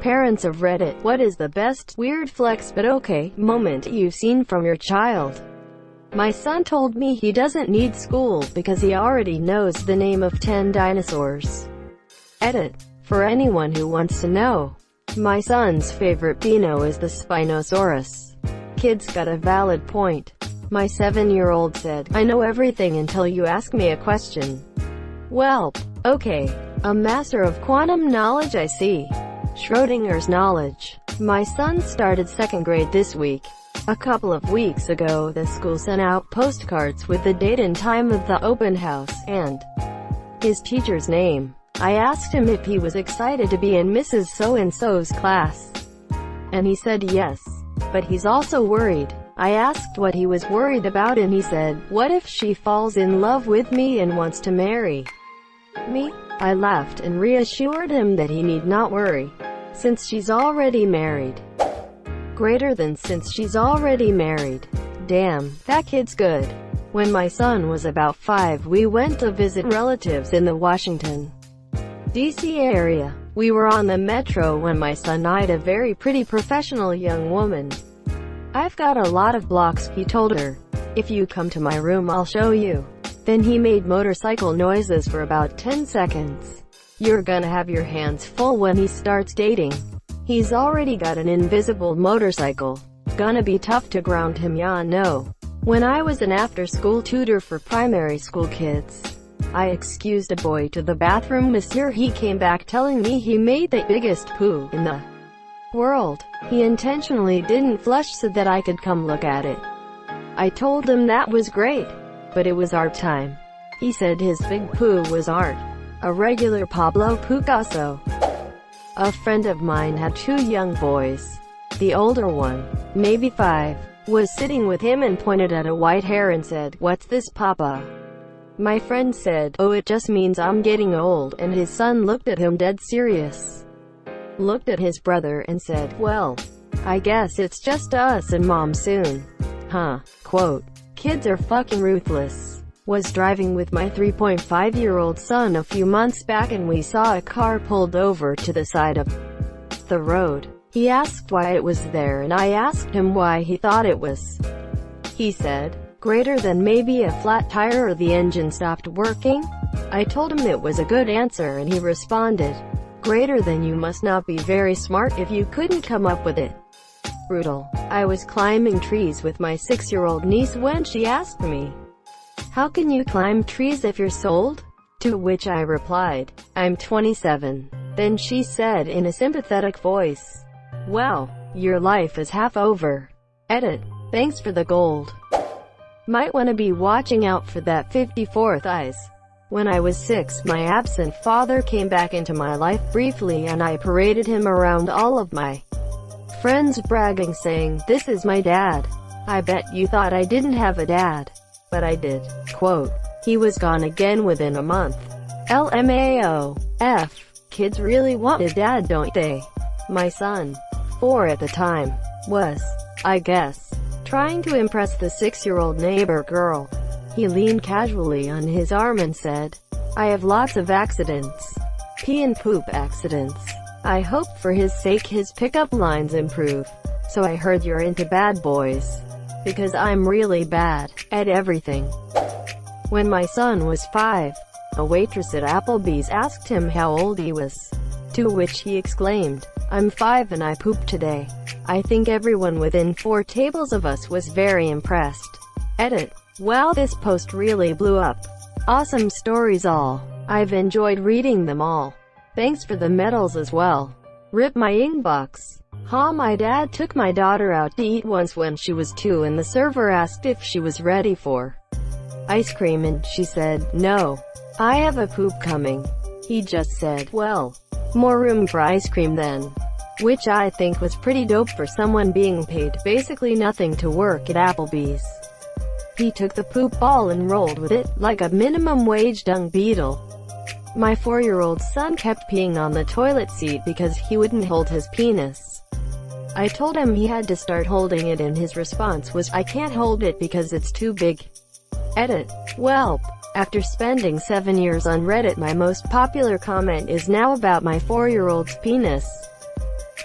Parents of Reddit, what is the best, weird flex but okay, moment you've seen from your child? My son told me he doesn't need school because he already knows the name of 10 dinosaurs. Edit. For anyone who wants to know, my son's favorite dino is the Spinosaurus. Kid's got a valid point. My 7-year-old said, I know everything until you ask me a question. Well, okay. A master of quantum knowledge, I see. Schrodinger's knowledge. My son started 2nd grade this week. A couple of weeks ago, the school sent out postcards with the date and time of the open house, and his teacher's name. I asked him if he was excited to be in Mrs. So-and-so's class, and he said yes. But he's also worried. I asked what he was worried about and he said, what if she falls in love with me and wants to marry me? I laughed and reassured him that he need not worry, since she's already married. Greater than since she's already married. Damn, that kid's good. When my son was about 5, we went to visit relatives in the Washington, D.C. area. We were on the metro when my son eyed a very pretty professional young woman. I've got a lot of blocks, he told her. If you come to my room I'll show you. Then he made motorcycle noises for about 10 seconds. You're gonna have your hands full when he starts dating. He's already got an invisible motorcycle. Gonna be tough to ground him, ya know. When I was an after-school tutor for primary school kids, I excused a boy to the bathroom. Monsieur, he came back telling me he made the biggest poo in the world. He intentionally didn't flush so that I could come look at it. I told him that was great, but it was art time. He said his big poo was art. A regular Pablo Picasso. A friend of mine had 2 young boys. The older one, maybe 5, was sitting with him and pointed at a white hair and said, "What's this, Papa?" My friend said, "Oh, it just means I'm getting old," and his son looked at him dead serious. Looked at his brother and said, "Well, I guess it's just us and Mom soon." Huh. Quote, kids are fucking ruthless. Was driving with my 3.5-year-old son a few months back and we saw a car pulled over to the side of the road. He asked why it was there and I asked him why he thought it was. He said, greater than maybe a flat tire or the engine stopped working? I told him it was a good answer and he responded, greater than you must not be very smart if you couldn't come up with it. Brutal. I was climbing trees with my 6-year-old niece when she asked me, how can you climb trees if you're sold? To which I replied, I'm 27. Then she said in a sympathetic voice, well, your life is half over. Edit. Thanks for the gold. Might wanna be watching out for that 54th eyes. When I was 6, my absent father came back into my life briefly and I paraded him around all of my friends bragging saying, this is my dad. I bet you thought I didn't have a dad. But I did. Quote, he was gone again within a month. LMAO. F. Kids really want a dad, don't they? My son, 4 at the time, was, I guess, trying to impress the 6-year-old neighbor girl. He leaned casually on his arm and said, I have lots of accidents. Pee and poop accidents. I hope for his sake his pickup lines improve. So I heard you're into bad boys. Because I'm really bad at everything. When my son was 5, a waitress at Applebee's asked him how old he was. To which he exclaimed, I'm 5 and I pooped today. I think everyone within 4 tables of us was very impressed. Edit. Wow, this post really blew up. Awesome stories all. I've enjoyed reading them all. Thanks for the medals as well. Rip my inbox. My dad took my daughter out to eat once when she was 2 and the server asked if she was ready for ice cream and she said, no. I have a poop coming. He just said, well, more room for ice cream then. Which I think was pretty dope for someone being paid basically nothing to work at Applebee's. He took the poop ball and rolled with it, like a minimum wage dung beetle. My 4-year-old son kept peeing on the toilet seat because he wouldn't hold his penis. I told him he had to start holding it and his response was, I can't hold it because it's too big. Edit. Well, after spending 7 years on Reddit, my most popular comment is now about my 4-year-old's penis.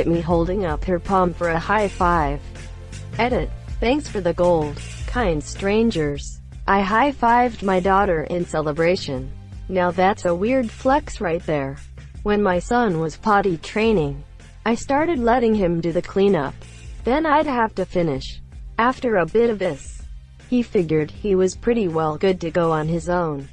at me holding up her palm for a high five. Edit. Thanks for the gold, kind strangers. I high-fived my daughter in celebration. Now that's a weird flex right there. When my son was potty training, I started letting him do the cleanup. Then I'd have to finish. After a bit of this, he figured he was pretty well good to go on his own.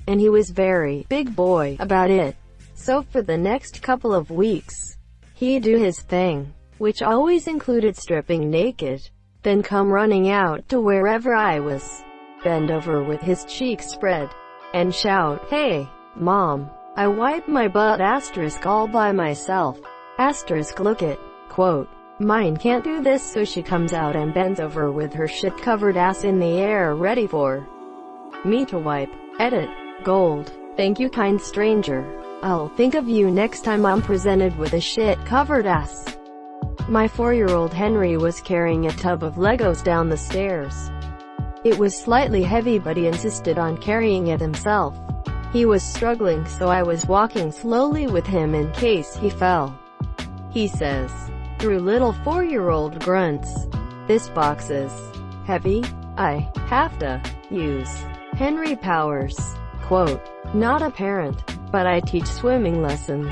And he was very big boy about it. So for the next couple of weeks, he'd do his thing, which always included stripping naked, then come running out to wherever I was, bend over with his cheeks spread, and shout, "Hey, Mom, I wiped my butt * all by myself. * look it." Quote, "Mine can't do this, so she comes out and bends over with her shit-covered ass in the air ready for me to wipe." Edit. Gold. Thank you, kind stranger. I'll think of you next time I'm presented with a shit-covered ass. My 4-year-old Henry was carrying a tub of Legos down the stairs. It was slightly heavy, but he insisted on carrying it himself. He was struggling, so I was walking slowly with him in case he fell. He says, through little 4-year-old grunts, "This box is heavy. I have to use Henry powers." Quote, "Not a parent, but I teach swimming lessons.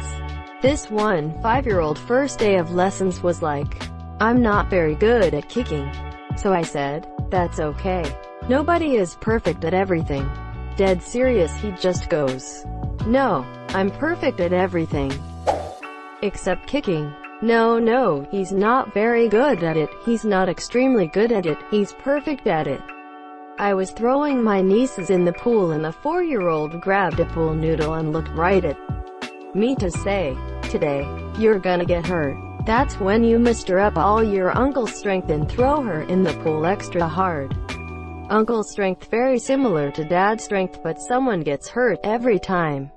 This one 5-year-old first day of lessons was like, I'm not very good at kicking. So I said, that's okay. Nobody is perfect at everything. Dead serious, he just goes, no, I'm perfect at everything. Except kicking. No, he's not very good at it. He's not extremely good at it. He's perfect at it. I was throwing my nieces in the pool and the 4-year-old grabbed a pool noodle and looked right at me to say, "Today, you're gonna get hurt." That's when you muster up all your uncle's strength and throw her in the pool extra hard. Uncle's strength very similar to dad's strength, but someone gets hurt every time.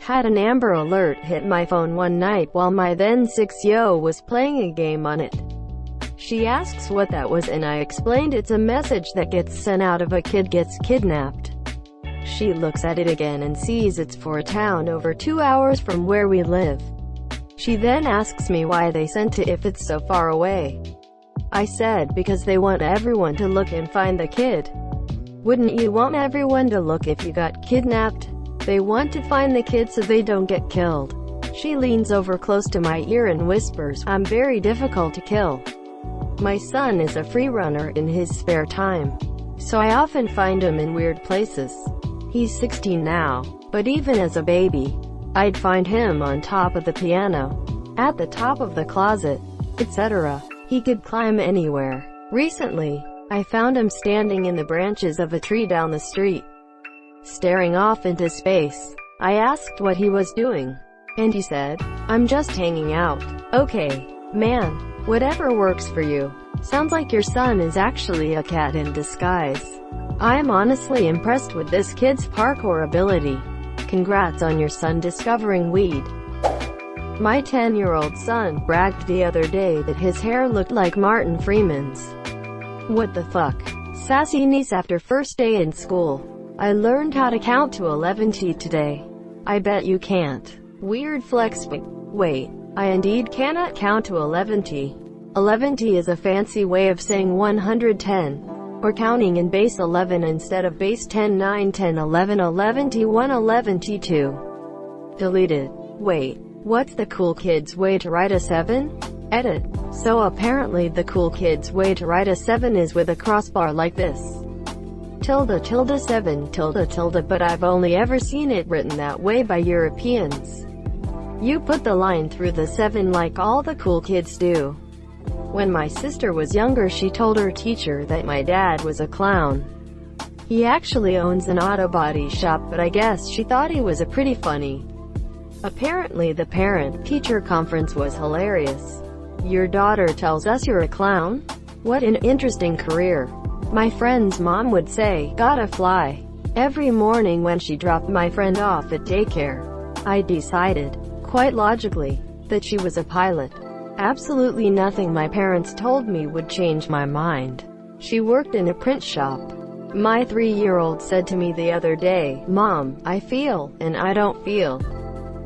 Had an Amber Alert hit my phone one night while my then 6-year-old was playing a game on it. She asks what that was and I explained it's a message that gets sent out if a kid gets kidnapped. She looks at it again and sees it's for a town over 2 hours from where we live. She then asks me why they sent it if it's so far away. I said because they want everyone to look and find the kid. Wouldn't you want everyone to look if you got kidnapped? They want to find the kid so they don't get killed. She leans over close to my ear and whispers, "I'm very difficult to kill. My son is a free runner in his spare time, so I often find him in weird places. He's 16 now, but even as a baby, I'd find him on top of the piano, at the top of the closet, etc. He could climb anywhere. Recently, I found him standing in the branches of a tree down the street, staring off into space. I asked what he was doing, and he said, "I'm just hanging out." Okay, man, whatever works for you. Sounds like your son is actually a cat in disguise. I'm honestly impressed with this kid's parkour ability. Congrats on your son discovering weed. My 10-year-old son bragged the other day that his hair looked like Martin Freeman's. What the fuck? Sassy niece after first day in school. I learned how to count to 11t today. I bet you can't. Weird flex, but wait, I indeed cannot count to 11t. 11t is a fancy way of saying 110, or counting in base 11 instead of base 10, 9, 10, 11, 11t1, 11t2. Deleted. Wait, what's the cool kid's way to write a 7? Edit. So apparently the cool kid's way to write a 7 is with a crossbar like this. Tilde tilde 7 tilde tilde, but I've only ever seen it written that way by Europeans. You put the line through the 7 like all the cool kids do. When my sister was younger, she told her teacher that my dad was a clown. He actually owns an auto body shop, but I guess she thought he was a pretty funny. Apparently the parent-teacher conference was hilarious. Your daughter tells us you're a clown? What an interesting career. My friend's mom would say, "Gotta fly," every morning when she dropped my friend off at daycare. I decided, quite logically, that she was a pilot. Absolutely nothing my parents told me would change my mind. She worked in a print shop. My 3-year-old said to me the other day, "Mom, I feel, and I don't feel."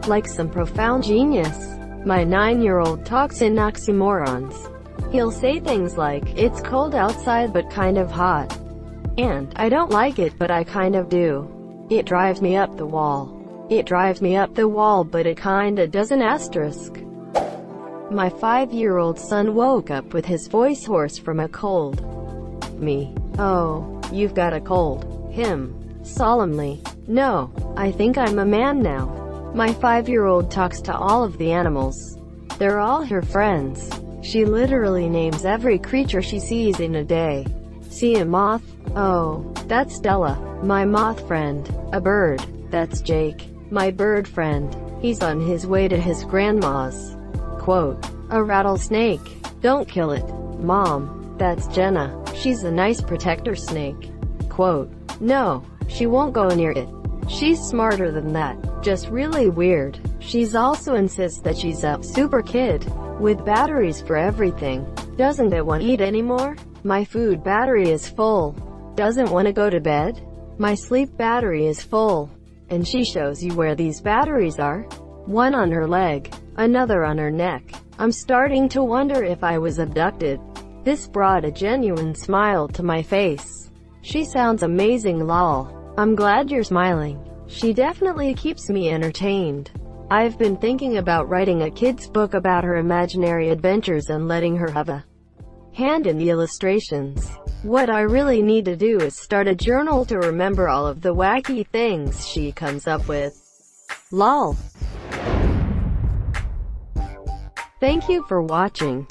Like some profound genius. My 9-year-old talks in oxymorons. He'll say things like, "It's cold outside but kind of hot," and "I don't like it but I kind of do." It drives me up the wall. It drives me up the wall but it kinda doesn't asterisk. My 5-year-old son woke up with his voice hoarse from a cold. Me. "Oh, you've got a cold." Him. Solemnly. "No, I think I'm a man now." My 5-year-old talks to all of the animals. They're all her friends. She literally names every creature she sees in a day. See a moth? Oh, that's Stella, my moth friend. A bird? That's Jake, my bird friend. He's on his way to his grandma's. Quote, "A rattlesnake? Don't kill it, Mom. That's Jenna. She's a nice protector snake." Quote, "No, she won't go near it. She's smarter than that. Just really weird." She's also insists that she's a super kid with batteries for everything. Doesn't it want to eat anymore? My food battery is full. Doesn't want to go to bed? My sleep battery is full. And she shows you where these batteries are. One on her leg, another on her neck. I'm starting to wonder if I was abducted. This brought a genuine smile to my face. She sounds amazing, lol. I'm glad you're smiling. She definitely keeps me entertained. I've been thinking about writing a kid's book about her imaginary adventures and letting her have a hand in the illustrations. What I really need to do is start a journal to remember all of the wacky things she comes up with. Lol. Thank you for watching.